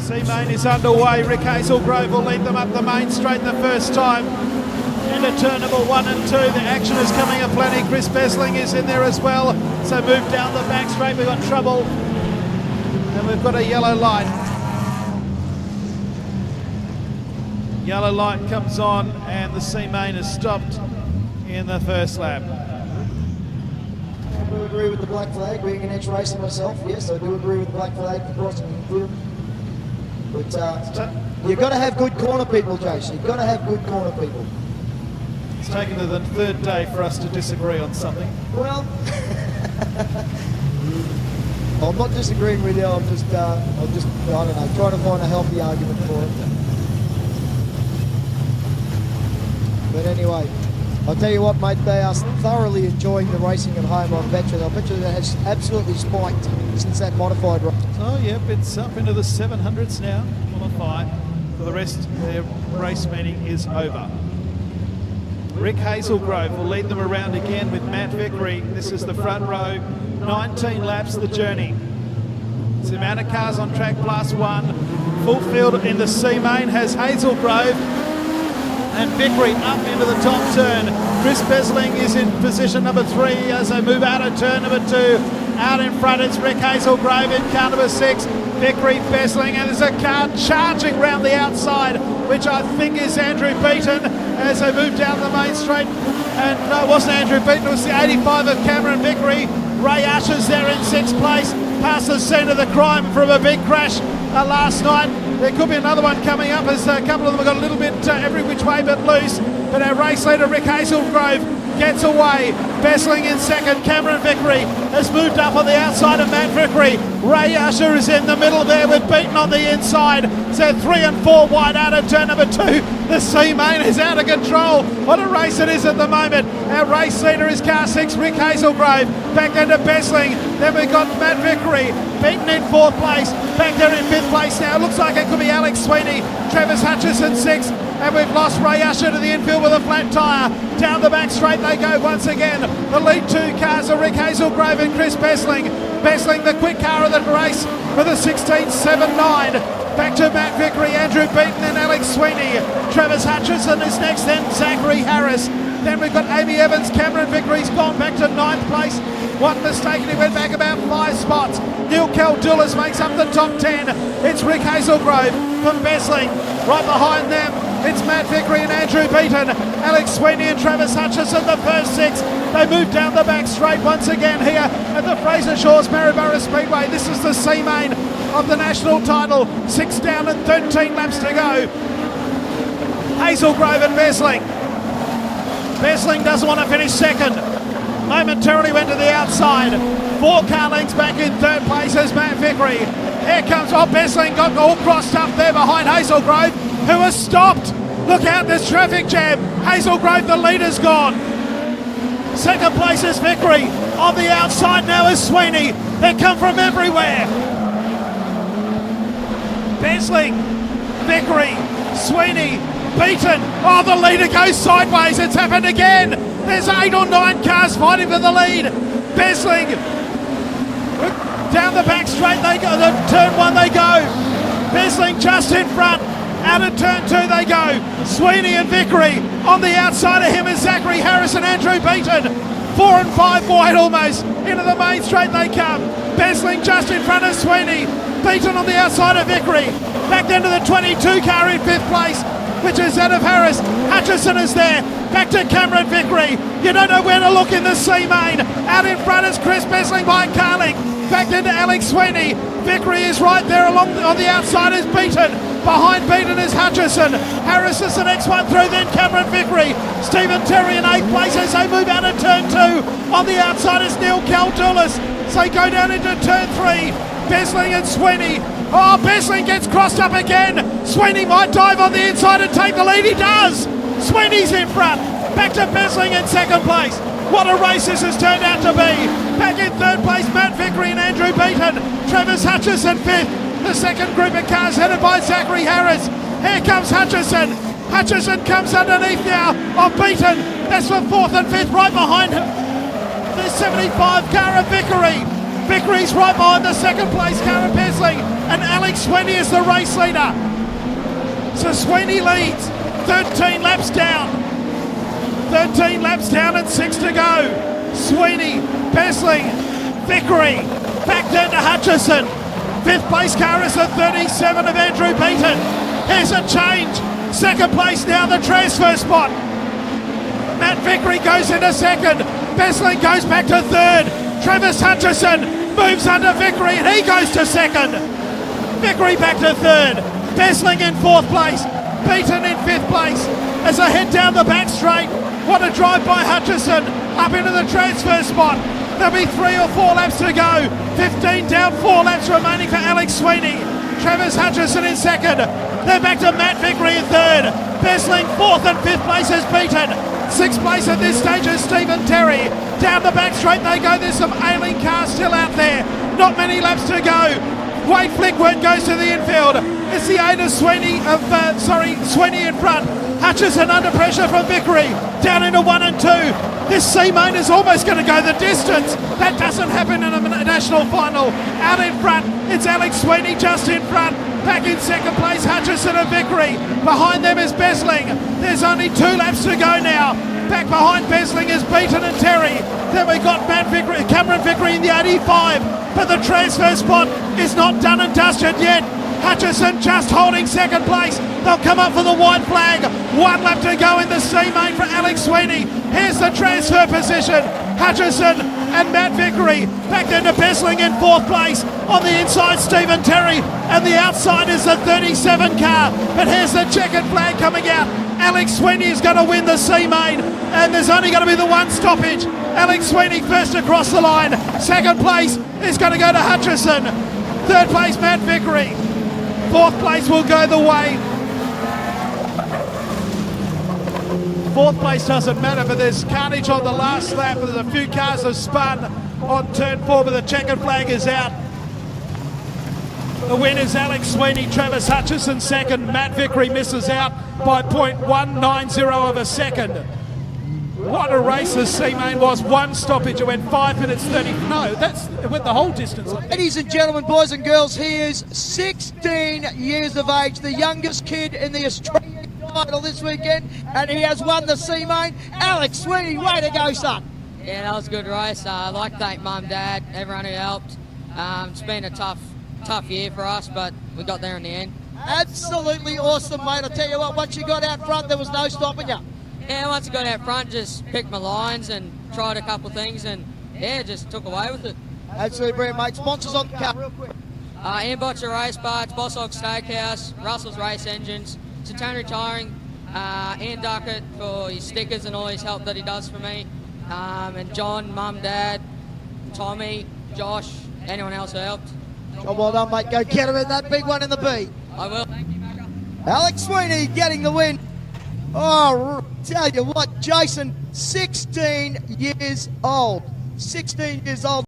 C-Main is underway. Rick Hazelgrove will lead them up the main straight the first time. Into turn number 1 and 2. The action is coming aplenty. Chris Besling is in there as well. So move down the back straight. We've got trouble. And we've got a yellow light. Yellow light comes on and the C-Main is stopped in the first lap. I do agree with the black flag, being an ex-racer myself. Yes, I do agree with the black flag for crossing through. But you've got to have good corner people, Jason. You've got to have good corner people. It's taken to the third day for us to disagree on something. Well, I'm not disagreeing with you. I'm just, I don't know, trying to find a healthy argument for it. But anyway, I'll tell you what, mate, they are thoroughly enjoying the racing at home, I bet you. I bet you that has absolutely spiked since that modified race. Oh, yep, it's up into the 700s now, qualify. For the rest, their race meeting is over. Rick Hazelgrove will lead them around again with Matt Vickery. This is the front row, 19 laps the journey. It's the amount of cars on track plus one. Full field in the C-Main has Hazelgrove and Vickery up into the top turn. Chris Besling is in position number 3 as they move out of turn number 2. Out in front it's Rick Hazelgrove in car number 6. Vickery, Besling, and there's a car charging round the outside, which I think is Andrew Beaton as they move down the main straight. And no, it wasn't Andrew Beaton, it was the 85 of Cameron Vickery. Ray Usher's there in 6th place, past the scene of the crime from a big crash last night. There could be another one coming up as a couple of them have got a little bit every which way but loose. But our race leader Rick Hazelgrove gets away. Besling in second. Cameron Vickery has moved up on the outside of Matt Vickery. Ray Usher is in the middle there with Beaton on the inside. So 3 and 4 wide out of turn number 2. The C-Main is out of control. What a race it is at the moment. Our race leader is car 6, Rick Hazelgrove. Back into Besling. Then we've got Matt Vickery. Beaton in 4th place. Back there in 5th place now. Looks like it could be Alex Sweeney. Travis Hutchison 6th. And we've lost Ray Usher to the infield with a flat tyre. Down the back straight they go once again. The lead 2 cars are Rick Hazelgrove and Chris Besling. Besling, the quick car of the race, with a 16.79. Back to Matt Vickery, Andrew Beaton and Alex Sweeney. Travis Hutchison is next, then Zachary Harris. Then we've got Amy Evans. Cameron Vickery's gone back to 9th place. One mistake and he went back about 5 spots. Neil Caldulas makes up the top 10. It's Rick Hazelgrove from Besling. Right behind them, it's Matt Vickery and Andrew Beaton. Alex Sweeney and Travis Hutchison, the first 6. They move down the back straight once again here at the Fraser Shores Maryborough Speedway. This is the C-Main of the national title. 6 down and 13 laps to go. Hazelgrove and Besling. Besling doesn't want to finish second. Momentarily went to the outside. 4 car lengths back in 3rd place as Matt Vickery. Here comes, Besling got all crossed up there behind Hazelgrove, who has stopped. Look out, there's traffic jam. Hazelgrove, the leader's gone. 2nd place is Vickery. On the outside now is Sweeney. They come from everywhere. Besling, Vickery, Sweeney, Beaton. Oh, the leader goes sideways. It's happened again. There's 8 or 9 cars fighting for the lead. Besling, down the back straight they go. The turn 1 they go. Besling just in front. Out of turn 2 they go. Sweeney and Vickery. On the outside of him is Zachary Harris and Andrew Beaton. 4 and 5 wide almost. Into the main straight they come. Besling just in front of Sweeney. Beaton on the outside of Vickery. Back then to the 22 car in 5th place, which is that of Harris. Hutchison is there. Back to Cameron Vickery. You don't know where to look in the C-Main. Out in front is Chris Besling by Carling. Back into Alex Sweeney. Vickery is right there along on the outside is Beaton. Behind Beaton is Hutchison. Harris is the next one through, then Cameron Vickery. Stephen Terry in 8th place as they move out of turn 2. On the outside is Neil Caldulas. So they go down into turn 3. Besling and Sweeney. Oh, Besling gets crossed up again. Sweeney might dive on the inside and take the lead. He does. Sweeney's in front. Back to Besling in 2nd place. What a race this has turned out to be. Back in 3rd place, Matt Vickery and Andrew Beaton. Travis Hutchison 5th. The second group of cars headed by Zachary Harris. Here comes Hutchison. Hutchison comes underneath now of Beaton. That's for 4th and 5th right behind him. The 75 car of Vickery. Vickery's right behind the second place car of Pesling, and Alex Sweeney is the race leader. So Sweeney leads, 13 laps down. 13 laps down and 6 to go. Sweeney, Pesling, Vickery, back down to Hutchison. Fifth place car is the 37 of Andrew Beaton. Here's a change. Second place now, the transfer spot. Matt Vickery goes into second. Pesling goes back to third. Travis Hutchison moves under Vickery and he goes to second. Vickery back to third. Pesling in fourth place. Beaton in fifth place. As I head down the back straight, what a drive by Hutchison up into the transfer spot. There'll be 3 or 4 laps to go. 15 down, 4 laps remaining for Alex Sweeney. Travis Hutchison in second. Then back to Matt Vickery in third. Pesling fourth and fifth place is Beaton. Sixth place at this stage is Stephen Terry. Down the back straight they go. There's some ailing cars still out there. Not many laps to go. Wade Flickwood goes to the infield. It's the 8 of Sweeney, Sweeney in front. Hutchison under pressure from Vickery. Down into 1 and 2. This C-main is almost going to go the distance. That doesn't happen in a national final. Out in front, it's Alex Sweeney just in front. Back in second place, Hutchison and Vickery. Behind them is Besling. There's only 2 laps to go now. Back behind Besling is Beaton and Terry. Then we got Cameron Vickery in the 85. But the transfer spot is not done and dusted yet. Hutchison just holding second place. They'll come up for the white flag. 1 lap to go in the C-main for Alex Sweeney. Here's the transfer position. Hutchison and Matt Vickery. Back then to Besling in fourth place. On the inside, Stephen Terry. And the outside is the 37 car. But here's the checkered flag coming out. Alex Sweeney is going to win the C-main. And there's only going to be the 1 stoppage. Alex Sweeney first across the line. Second place is going to go to Hutchison. Third place, Matt Vickery. Fourth place will go the way. Fourth place doesn't matter, but there's carnage on the last lap. There's a few cars have spun on turn 4, but the checkered flag is out. The win is Alex Sweeney, Travis Hutchison second. Matt Vickery misses out by 0.190 of a second. What a race this C-main was. 1 stoppage. It went 5 minutes 30. No, it went the whole distance. Ladies and gentlemen, boys and girls, he is 16 years of age, the youngest kid in the Australian title this weekend, and he has won the C-main. Alex Sweeney, way to go, son. Yeah, that was a good race. I'd like to thank Mum, Dad, everyone who helped. It's been a tough year for us, but we got there in the end. Absolutely awesome, mate. I tell you what, once you got out front, there was no stopping you. Yeah, once I got out front, just picked my lines and tried a couple things, and yeah, just took away with it. Absolutely brilliant, mate. Sponsors on the car. Real quick. Ian Botcher Race Parts, Boss Hog Steakhouse, Russell's Race Engines, Satanic Retiring, Ian Duckett for his stickers and all his help that he does for me, and John, Mum, Dad, Tommy, Josh, anyone else who helped. Job well done, mate. Go get him in that big one in the B. I will. Thank you, Macca. Alex Sweeney getting the win. Oh, tell you what, Jason, 16 years old. 16 years old.